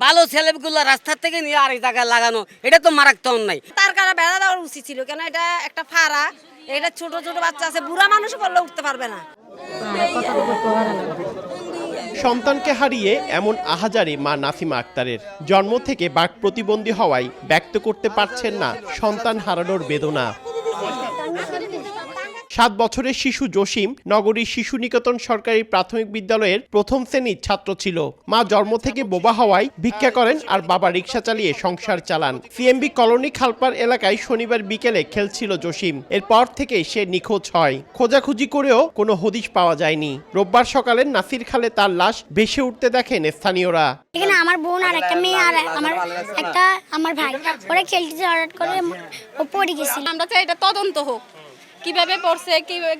ভালো ছেলেগুলো রাস্তা থেকে নিয়ে আরেক জায়গায় লাগানো, এটা তো মারাত্মক অন্যায়। তার কারণে বেড়া দেওয়ার উচিত ছিল, কেন এটা একটা ফাড়া, এটা ছোট ছোট বাচ্চা আছে, বুড়া মানুষ করলে উঠতে পারবে না। সন্তানকে হারিয়ে এমন আহাজারি মা নাসিমা আক্তারের। জন্ম থেকে বাক প্রতিবন্ধী হওয়ায় ব্যক্ত করতে পারছেন না সন্তান হারানোর বেদনা। 7 বছরের শিশু জসিম নগরীর শিশু নিকেতন সরকারি প্রাথমিক বিদ্যালয়ের প্রথম শ্রেণীর ছাত্র ছিল। মা জন্ম থেকে বোবা হওয়ায় ভিক্ষা করেন আর বাবা রিকশা চালিয়ে সংসার চালান। সিএমবি কলোনি খালপার এলাকায় শনিবার বিকেলে খেলছিল জসিম। এরপর থেকে সে নিখোঁজ হয়। খোঁজাখুঁজি করেও কোনো হদিশ পাওয়া যায়নি। রোববার সকালে নাসির খালে তার লাশ ভেসে উঠতে দেখেন স্থানীয়রা। এখানে আমার বোন আর একটা মেয়ে আর আমার ভাই ওরা খেলতে হঠাৎ করে ও পড়ে গেছিল। আমরা চাই এটা তদন্ত হোক, কিভাবে পড়ছে,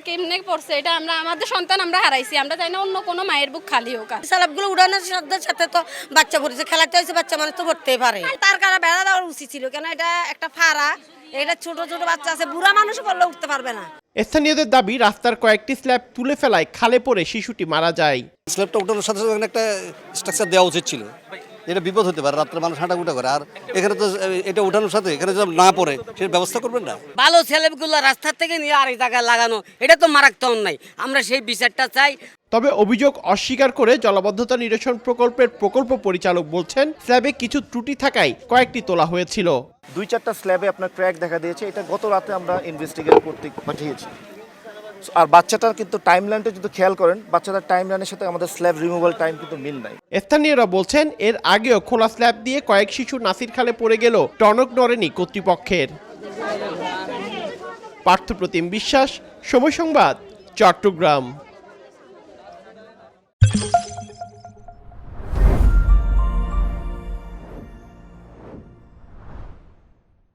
কেমনে পড়ছে, এটা আমরা আমাদের সন্তান আমরা হারাইছি। আমরা চাই না অন্য কোনো মায়ের বুক খালি হোক। সালাবগুলো উড়ানোর সাথে সাথে তো বাচ্চা পড়েছে, খেলাতে হয়েছে, বাচ্চা মানুষ তো পড়তেই পারে। তার কারণে বেড়া দেওয়ার উচিত ছিল, কেন এটা একটা ফাড়া, এটা ছোট ছোট বাচ্চা আছে, বুড়া মানুষ করলে উঠতে পারবে না। স্থানীয়দের দাবি রাস্তার কয়েকটি স্ল্যাব তুলে ফেলায় খালে পড়ে শিশুটি মারা যায়। স্ল্যাবটা উঠানোর সাথে সাথে একটা স্ট্রাকচার দেওয়া উচিত ছিল, এটা বিপদ হতে পারে, রাত্রে মানুষ হাঁটাগুটা করে। আর এখানে তো এটা উঠানোর সাথে এখানে যদি না পড়ে সেটা ব্যবস্থা করবেন না। ভালো ছেলেগুলো রাস্তা থেকে নিয়ে আরেক জায়গায় লাগানো, এটা তো মারাত্মক অন্যায়। আমরা সেই বিচারটা চাই। তবে অভিযোগ অস্বীকার করে জলাবদ্ধতা নিরসন প্রকল্পের প্রকল্প পরিচালক বলছেন, স্ল্যাবে কিছু ত্রুটি থাকায় কয়েকটি তোলা হয়েছিল। 2-4টা স্ল্যাবে আপনার ক্র্যাক দেখা দিয়েছে, এটা গত রাতে আমরা ইনভেস্টিগেট করতে পাঠিয়েছি। আর বাচ্চাটার কিন্তু টাইমলাইনটা যদি খেয়াল করেন, বাচ্চাটার টাইমলাইনের সাথে আমাদের স্ল্যাব রিমুভাল টাইম কিন্তু মিল নাই। স্থানীয়রা বলছেন, এর আগেও খোলা স্ল্যাব দিয়ে কয়েক শিশু নাসির খালে পড়ে গেল, টনক নড়েনি কর্তৃপক্ষের। পার্থপ্রতিম বিশ্বাস, সময় সংবাদ, চট্টগ্রাম।